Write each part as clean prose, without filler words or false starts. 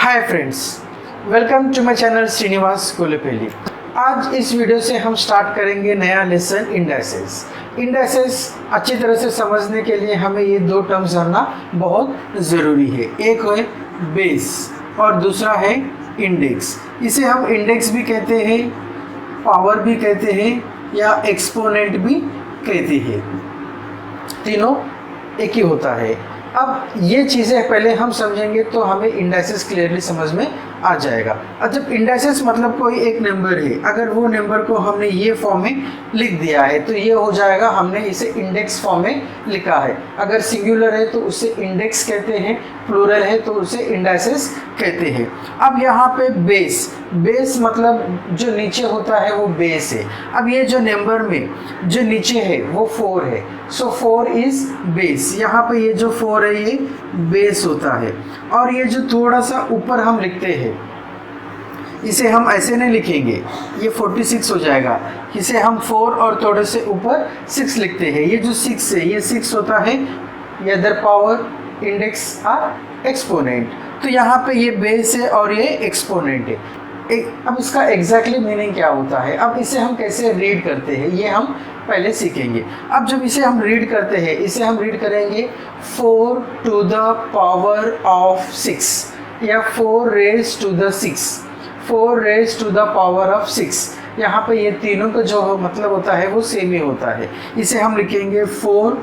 Hi friends, welcome to my channel Srinivas Kolepeli. आज इस video से हम स्टार्ट करेंगे नया लेसन इंडाइसेस। इंडाइसेस अच्छी तरह से समझने के लिए हमें ये दो टर्म्स जानना बहुत ज़रूरी है। एक है बेस और दूसरा है इंडेक्स। इसे हम इंडेक्स भी कहते हैं, पावर भी कहते हैं या एक्सपोनेंट भी कहते हैं। तीनों एक ही होता है। अब ये चीज़ें पहले हम समझेंगे तो हमें इंडाइसेस क्लियरली समझ में आ जाएगा। अब जब इंडाइसेस मतलब कोई एक नंबर है, अगर वो नंबर को हमने ये फॉर्म में लिख दिया है तो ये हो जाएगा, हमने इसे इंडेक्स फॉर्म में लिखा है। अगर सिंगुलर है तो उसे इंडेक्स कहते हैं, प्लूरल है तो उसे इंडाइसेस कहते हैं। अब यहाँ पे बेस मतलब जो नीचे होता है वो बेस है। अब ये जो नंबर में जो नीचे है वो 4 है, सो 4 इज बेस। यहाँ पे ये जो 4 है ये बेस होता है। और ये जो थोड़ा सा ऊपर हम लिखते हैं इसे हम ऐसे नहीं लिखेंगे, ये 46 हो जाएगा। इसे हम 4 और थोड़े से ऊपर 6 लिखते हैं। ये जो 6 है ये 6 होता है, ये अदर पावर, इंडेक्स और एक्सपोनेंट। तो यहाँ पे ये बेस है और ये एक्सपोनेंट है। अब इसका एग्जैक्टली मीनिंग क्या होता है, अब इसे हम कैसे रीड करते हैं ये हम पहले सीखेंगे। अब जब इसे हम रीड करते हैं, इसे हम रीड करेंगे 4 to the power of 6 या 4 raised to the 6, 4 raised to the power of 6। यहाँ पे ये तीनों का जो मतलब होता है वो सेम ही होता है। इसे हम लिखेंगे 4।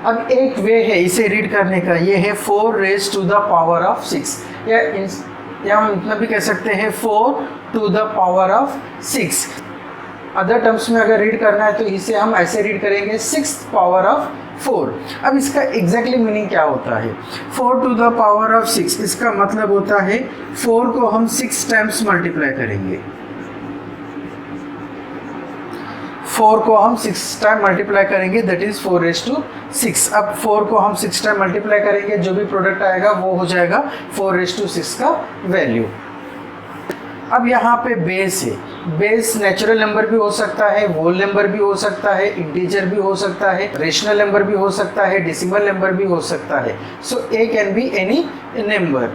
अब एक वे है इसे रीड करने का, ये है 4 raised to the power of 6 या हम इतना भी कह सकते हैं 4 to the power of 6। Other terms में अगर रीड करना है तो इसे हम ऐसे रीड करेंगे 6th power of 4। अब इसका एग्जैक्टली मीनिंग क्या होता है, 4 to the power of 6 इसका मतलब होता है 4 को हम 6 टाइम्स मल्टीप्लाई करेंगे। 4 को हम 6 टाइम मल्टीप्लाई करेंगे, दैट इज 4 raised to 6। अब 4 को हम 6 टाइम मल्टीप्लाई करेंगे, जो भी प्रोडक्ट आएगा वो हो जाएगा 4 raised to 6 का वैल्यू। अब यहाँ पे बेस है। बेस नेचुरल नंबर भी हो सकता है, होल नंबर भी हो सकता है, इंटीजर भी हो सकता है, रेशनल नंबर भी हो सकता है, डेसिमल नंबर भी हो सकता है। सो ए कैन बी एनी नंबर।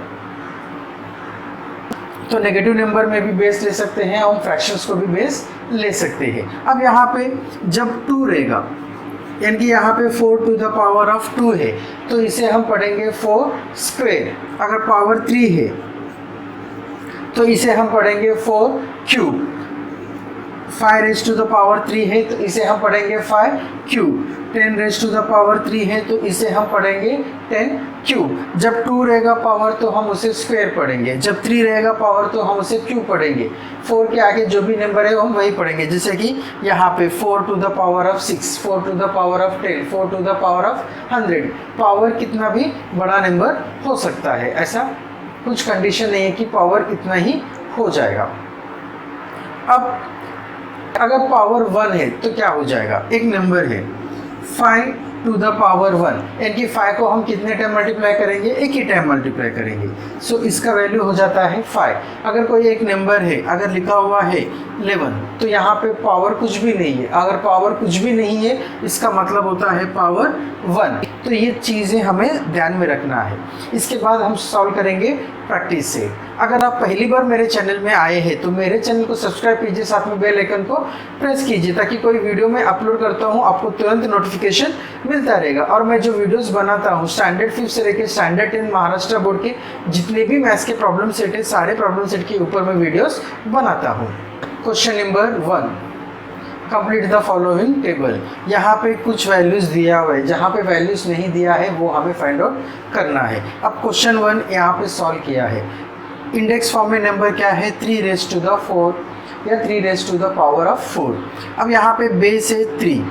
तो नेगेटिव नंबर में भी बेस ले सकते हैं, हम फ्रैक्शंस को भी बेस ले सकते हैं। अब यहाँ पे जब 2 रहेगा, यानी कि यहाँ पे 4 to the power of 2 है तो इसे हम पढ़ेंगे 4 स्क्वायर। अगर पावर 3 है तो इसे हम पढ़ेंगे 4 cube. 5 raised to the power 3 है तो इसे हम पढ़ेंगे 5 cube. 10 raised to the power 3 है तो इसे हम पढ़ेंगे 10 क्यूब। जब 2 रहेगा पावर तो हम उसे स्क्वायर पढ़ेंगे, जब 3 रहेगा पावर तो हम उसे क्यूब पढ़ेंगे। 4 के आगे जो भी नंबर है हम वही पढ़ेंगे, जैसे कि यहाँ पे 4 to the power of 6, 4 to the power of 10, 4 to the power of 100। Power कितना भी बड़ा नंबर हो सकता है, ऐसा कुछ कंडीशन नहीं है कि पावर इतना ही हो जाएगा। अब अगर पावर 1 है तो क्या हो जाएगा, एक नंबर है 5 to the power 1, यानी कि 5 को हम कितने टाइम मल्टीप्लाई करेंगे, एक ही टाइम मल्टीप्लाई करेंगे। सो इसका वैल्यू हो जाता है 5। अगर कोई एक नंबर है, अगर लिखा हुआ है 11 तो यहाँ पे पावर कुछ भी नहीं है। अगर पावर कुछ भी नहीं है इसका मतलब होता है पावर 1। तो ये चीज़ें हमें ध्यान में रखना है। इसके बाद हम सॉल्व करेंगे प्रैक्टिस से। अगर आप पहली बार मेरे चैनल में आए हैं तो मेरे चैनल को सब्सक्राइब कीजिए, साथ में बेल आइकन को प्रेस कीजिए ताकि कोई वीडियो मैं अपलोड करता हूँ आपको तुरंत नोटिफिकेशन मिलता रहेगा। और मैं जो वीडियोस बनाता हूँ स्टैंडर्ड 5 से लेकर स्टैंडर्ड 10 महाराष्ट्र बोर्ड के जितने भी मैथ्स के प्रॉब्लम सेट है, सारे प्रॉब्लम सेट के ऊपर मैं वीडियोस बनाता हूँ। Question number 1, complete the following table. यहाँ पे कुछ वैल्यूज दिया हुआ है, जहाँ पे वैल्यूज नहीं दिया है वो हमें फाइंड आउट करना है। अब क्वेश्चन 1 यहाँ पे सॉल्व किया है। इंडेक्स फॉर्म में नंबर क्या है, 3 raised to the 4 या 3 raised to the power of 4। अब यहाँ पे बेस है 3,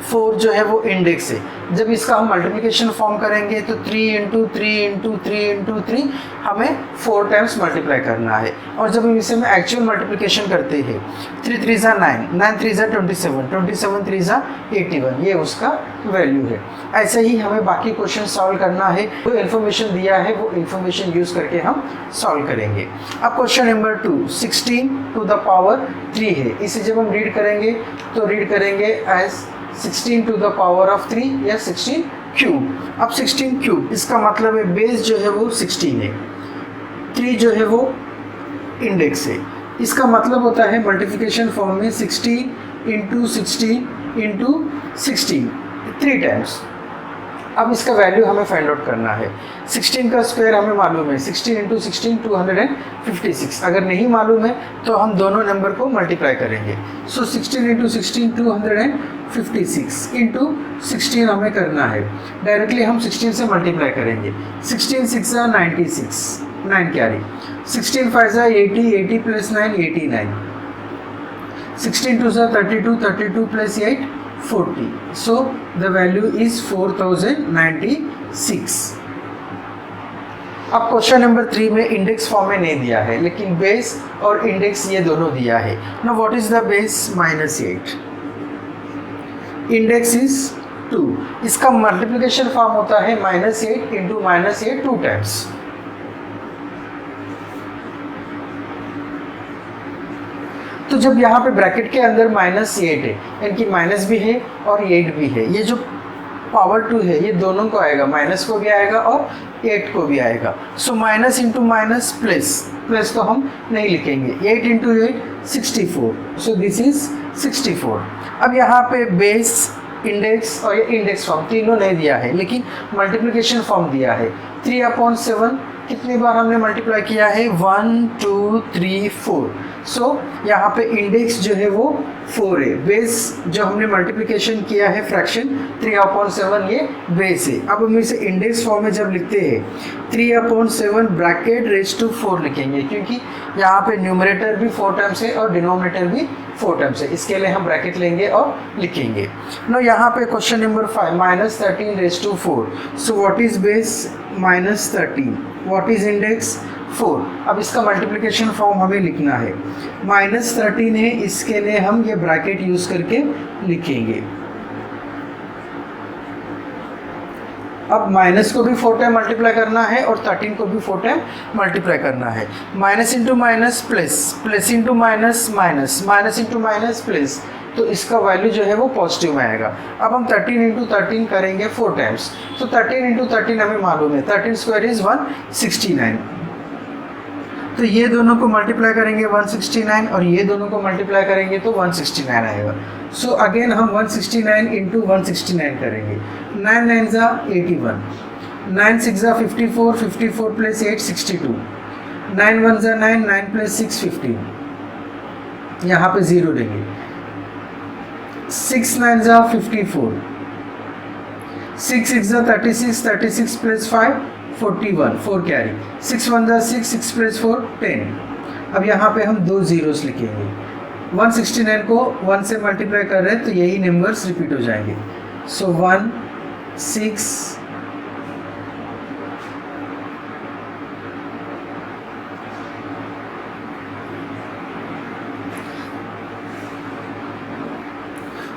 4 जो है वो इंडेक्स है। जब इसका हम मल्टीप्लिकेशन फॉर्म करेंगे तो 3 into 3 into 3 into 3 हमें 4 टाइम्स मल्टीप्लाई करना है। और जब हम इसे में एक्चुअल मल्टीप्लिकेशन करते हैं 3 3 जा 9, 9 3 जा 27, 27 3 जा 81, ये उसका वैल्यू है। ऐसे ही हमें बाकी क्वेश्चन सॉल्व करना है। जो इन्फॉर्मेशन दिया है वो इन्फॉर्मेशन यूज़ करके हम सॉल्व करेंगे। अब question number 2, 16 to the power 3 है। इसे जब हम रीड करेंगे तो रीड करेंगे as 16 to the power of 3 या 16 क्यूब। अब 16 क्यूब इसका मतलब है बेस जो है वो 16 है। 3 जो है वो इंडेक्स है। इसका मतलब होता है मल्टीप्लिकेशन फॉर्म में 16 इंटू 16 इंटू 16 3 टाइम्स। अब इसका वैल्यू हमें फाइंड आउट करना है। 16 का स्क्वायर हमें मालूम है, 16 इंटू 16 256। अगर नहीं मालूम है तो हम दोनों नंबर को मल्टीप्लाई करेंगे। सो 16 इंटू 16 256 इंटू 16 हमें करना है। डायरेक्टली हम 16 से मल्टीप्लाई करेंगे। 16 6 96, 9 carry. 16 5 80, 80 plus 9 89। 16 2 32, 32 plus 8 40. So the value is 4096. अब क्वेश्चन नंबर 3 में इंडेक्स फॉर्म में नहीं दिया है, लेकिन बेस और इंडेक्स ये दोनों दिया है। Now what is the base? -8। Index is 2। इसका मल्टीप्लिकेशन फॉर्म होता है -8 इंटू -8 2 टाइम्स। तो जब यहाँ पे ब्रैकेट के अंदर -8 है, यानी कि माइनस भी है और 8 भी है, ये जो पावर 2 है ये दोनों को आएगा, माइनस को भी आएगा और 8 को भी आएगा। So minus into minus plus तो हम नहीं लिखेंगे। 8 इंटू 8 64, सो दिस इज 64। अब यहाँ पे बेस, इंडेक्स और ये इंडेक्स फॉर्म तीनों नहीं दिया है, लेकिन मल्टीप्लिकेशन फॉर्म दिया है। 3/7 कितनी बार हमने मल्टीप्लाई किया है? 1 2 3 4। सो यहाँ पे इंडेक्स जो है वो 4 है। बेस जो हमने मल्टीप्लिकेशन किया है फ्रैक्शन 3/7 ये बेस है। अब हम इसे इंडेक्स फॉर्म में जब लिखते हैं 3/7 ब्रैकेट रेज टू 4 लिखेंगे, क्योंकि यहाँ पे न्यूमरेटर भी 4 टाइम्स है और डिनोमिनेटर भी 4 टाइम्स है। इसके लिए हम ब्रैकेट लेंगे और लिखेंगे। नो यहाँ पे question number 5 -13 raise to 4। So what is base? -13। What is index? 4। अब इसका मल्टीप्लिकेशन फॉर्म हमें लिखना है। -13 है, इसके लिए हम ये ब्रैकेट यूज करके लिखेंगे। अब माइनस को भी 4 टाइम मल्टीप्लाई करना है और 13 को भी 4 टाइम मल्टीप्लाई करना है। Minus into minus plus, plus into minus minus, minus into minus plus, तो इसका वैल्यू जो है वो पॉजिटिव में आएगा। अब हम 13 इंटू 13 करेंगे 4 टाइम्स। तो 13 इंटू 13 हमें मालूम है, 13 स्क्वायर इज 169। तो ये दोनों को मल्टीप्लाई करेंगे 169 और ये दोनों को मल्टीप्लाई करेंगे तो 169 आएगा। सो अगेन हम 169 इंटू 169 करेंगे। 9 9 ज़ा 81, 9 6 ज़ा 54, 54 प्लस 8 62, 9 1 ज़ा 9, 9 प्लस 6 15। यहाँ पे 0 देंगे। 6 9 ज़ा 54, 6 6 ज़ा 36, 36 प्लस 5 41, 4 कैरी। 6 1 ज़ा 6, 6 प्लस 4 10। अब यहाँ पे हम 2 ज़ीरोस लिखेंगे। 169 को 1 से मल्टीप्लाई कर रहे हैं तो यही नंबर्स रिपीट हो जाएंगे। सो 1 6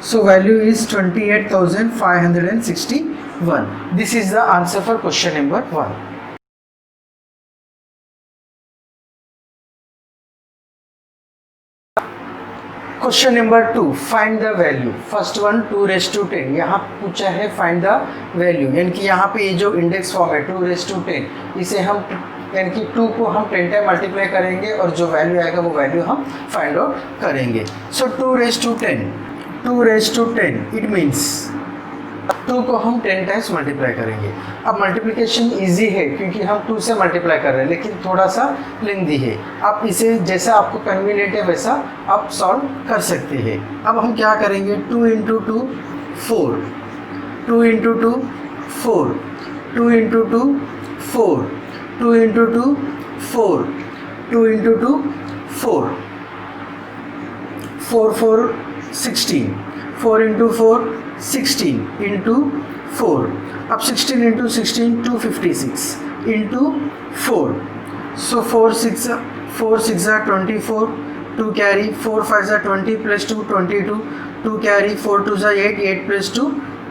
So value is 28,561. This is the answer for question number 1. Question number 2, find the value. First one 2 raised to 10. यहाँ पूछा है find the value, यानी कि यहाँ पे ये जो इंडेक्स फॉर्म है 2 raised to 10, इसे हम यानी कि 2 को हम 10 टाइम मल्टीप्लाई करेंगे और जो वैल्यू आएगा वो वैल्यू हम फाइंड आउट करेंगे। सो 2 raised to 10, 2 raised to 10 it means 2 को हम 10 टाइम्स मल्टीप्लाई करेंगे। अब मल्टीप्लिकेशन इजी है क्योंकि हम 2 से मल्टीप्लाई कर रहे हैं, लेकिन थोड़ा सा लेंथी है। आप इसे जैसा आपको कन्वीनियंट है वैसा आप सॉल्व कर सकते हैं। अब हम क्या करेंगे? 2 into 2 4, 2 into 2 4, 2 into 2 4, 2 into 2 4, 2 into 2 4, 4 4 16, 4 into 4 16 into 4। अब 16 इंटू 16 256 इंटू 4। सो 4 6 ज़ा 24, 2 कैरी, 4 5 ज़ा 20 प्लस 2 22, 2 कैरी, 4 2 ज़ा 8, 8 plus 2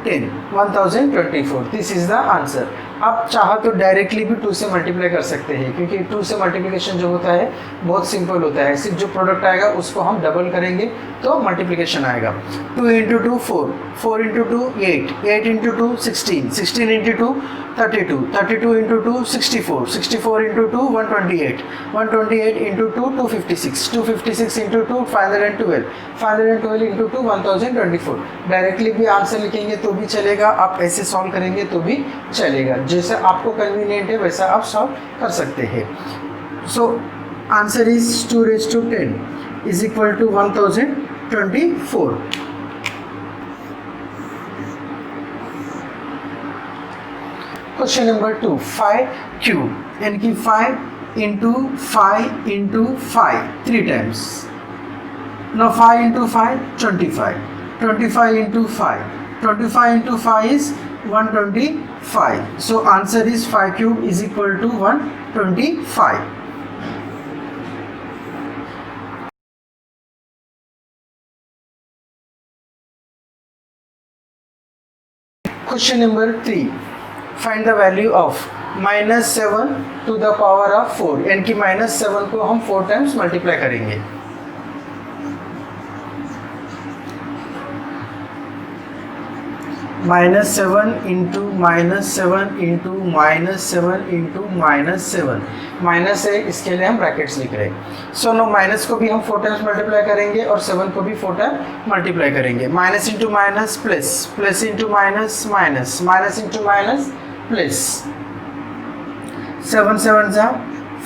10, 1024। This is the answer. आप चाहा तो डायरेक्टली भी 2 से मल्टीप्लाई कर सकते हैं, क्योंकि 2 से मल्टीप्लिकेशन जो होता है बहुत सिंपल होता है। सिर्फ जो प्रोडक्ट आएगा उसको हम डबल करेंगे तो मल्टीप्लिकेशन आएगा। 2 into 2 4, 4 into 2 8, 8 into 2 16, 16 into 2 32, 32 into 2 64, 64 into 2 128, 128 into 2 256, 256 into 2 512, 512 into 2 1024। Directly भी आंसर लिखेंगे तो भी चलेगा, आप ऐसे सॉल्व करेंगे तो भी चलेगा, जैसा आपको कन्वीनियंट है वैसा आप सॉल्व कर सकते हैं। So answer is 2 raised to 10 is equal to 1024। Question number 2, 5 cube यानी कि 5 into 5 into 5 3 times. Now 5 into 5 25, 25 into 5, 25 into 5 is 125. So answer is 5 cube is equal to 125. Question number 3, find the value of -7 to the power of 4 यानी कि -7 को हम 4 times multiply करेंगे। -7 into -7 into -7 into -7 minus है, इसके लिए हम brackets लिख रहे हैं। सो नो माइनस को भी हम 4 टाइम्स मल्टीप्लाई करेंगे और 7 को भी 4 टाइम मल्टीप्लाई करेंगे। Minus into minus plus, plus into minus minus, minus into minus plus. 7 7 जा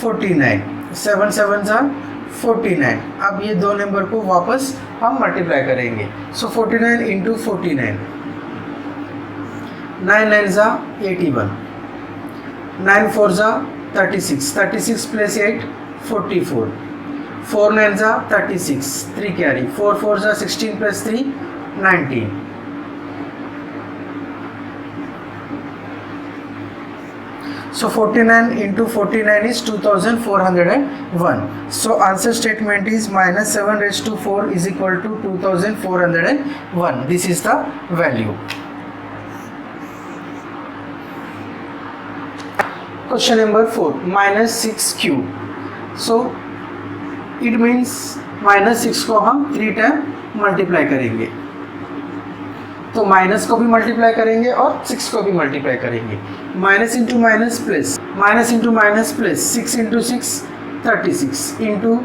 49, 7 7 जा 49। अब ये दो नंबर को वापस हम मल्टीप्लाई करेंगे। सो 49 इंटू 49, 9 9 जा 81, 9 4 जा 36, 36 प्लस 8 44, 4 9 जा 36, 3 कैरी, 4 4 जा 16 plus 3 19। So 49 into 49 is 2401. So answer statement is -7 raised to 4 is equal to 2401. This is the value. Question number 4, -6 cube. So it means -6 को हम 3 टाइम मल्टीप्लाई करेंगे, तो माइनस को भी मल्टीप्लाई करेंगे और 6 को भी मल्टीप्लाई करेंगे। Minus into minus plus, minus into minus plus, 6 into 6 36 into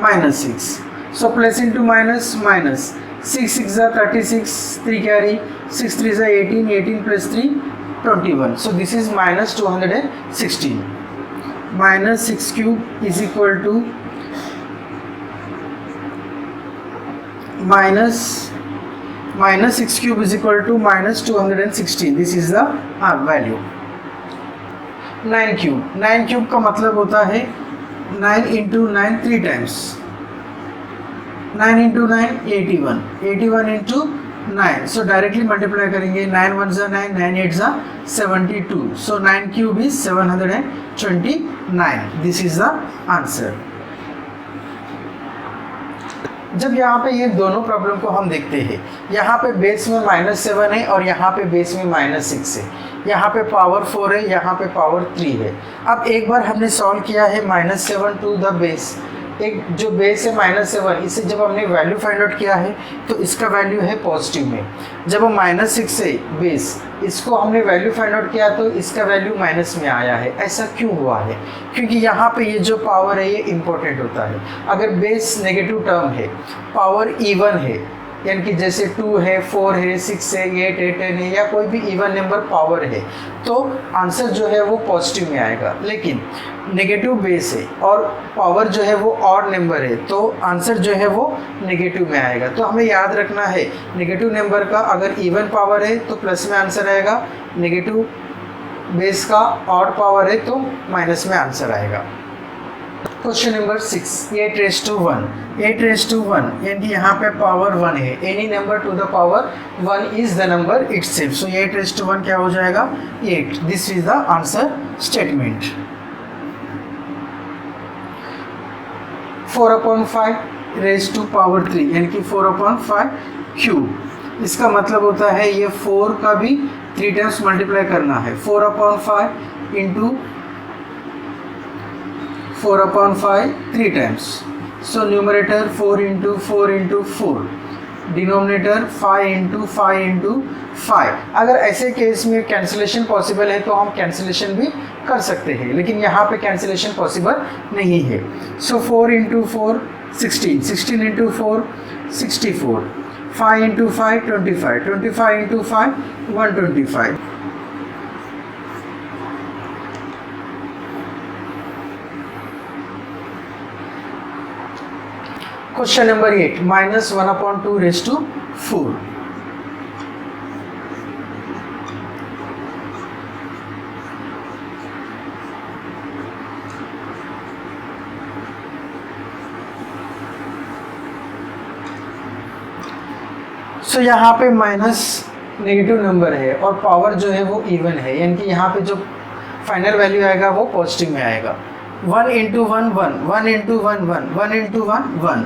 -6। So plus into minus minus, 6 6 जा 36, 3 कैरी, 6 3 जा 18, 18 plus 3 21। So this is -216। -6 cube is equal to -6 cube is equal to -216. This is the value. 9 cube, 9 cube का मतलब होता है 9 into 9 3 times, 9 into 9 81, 81 into 9. So directly multiply करेंगे, 9 1 जा 9, 9 8 जा 72. So 9 cube is 729. This is the answer. जब यहाँ पे ये दोनों प्रॉब्लम को हम देखते हैं, यहाँ पे बेस में -7 है और यहाँ पे बेस में -6 है, यहाँ पे पावर 4 है, यहाँ पे पावर 3 है। अब एक बार हमने सॉल्व किया है -7 टू द बेस, एक जो बेस है -7, इसे जब हमने वैल्यू फाइंड आउट किया है तो इसका वैल्यू है पॉजिटिव में। जब हम -6 से बेस इसको हमने वैल्यू फाइंड आउट किया तो इसका वैल्यू माइनस में आया है। ऐसा क्यों हुआ है? क्योंकि यहाँ पे ये जो पावर है ये इम्पोर्टेंट होता है। अगर बेस नेगेटिव टर्म है, पावर इवन है, यानी कि जैसे 2 है, 4 है, 6 है, 8 है, 10 है, या कोई भी इवन नंबर पावर है, तो आंसर जो है वो पॉजिटिव में आएगा। लेकिन नेगेटिव बेस है और पावर जो है वो ऑड नंबर है, तो आंसर जो है वो नेगेटिव में आएगा। तो हमें याद रखना है, नेगेटिव नंबर का अगर इवन पावर है तो प्लस में आंसर आएगा, नेगेटिव बेस का ऑड पावर है तो माइनस में आंसर आएगा। Question number 6, 8 raised to 1, 8 raised to 1 यानी कि यहाँ पे पावर 1 है। Any number two the power 1 is the number itself. So 8 raised to 1 क्या हो जाएगा? 8। This is the answer statement. 4/5 raised to power 3 यानी कि 4/5 क्यूब। इसका मतलब होता है ये 4 का भी 3 टाइम्स मल्टीप्लाई करना है। 4/5 into 4/5 3 times. So numerator 4 into 4 into 4, denominator 5 into 5 into 5। अगर ऐसे केस में कैंसिलेशन पॉसिबल है तो हम कैंसिलेशन भी कर सकते हैं, लेकिन यहाँ पे कैंसिलेशन पॉसिबल नहीं है। सो 4 into 4 16, 16 into 4 64, 5 into 5 25, 25 into 5 125। Question number 8, -1/2 raised to 4। सो यहाँ पे माइनस नेगेटिव नंबर है और पावर जो है वो इवन है, यानी कि यहाँ पे जो फाइनल वैल्यू आएगा वो पॉजिटिव में आएगा। 1 into 1 1, 1 into 1 1, 1 into 1 1,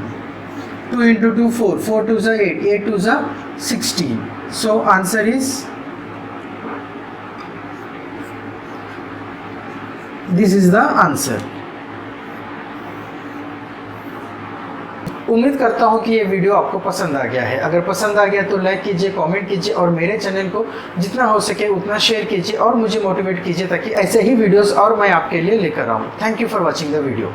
2 into 2 4, 4 2 8, 8 2 16। So answer is this is the answer. उम्मीद करता हूँ कि ये वीडियो आपको पसंद आ गया है। अगर पसंद आ गया तो लाइक कीजिए, कमेंट कीजिए और मेरे चैनल को जितना हो सके उतना शेयर कीजिए और मुझे मोटिवेट कीजिए ताकि ऐसे ही वीडियोस और मैं आपके लिए लेकर आऊँ। Thank you for watching the video.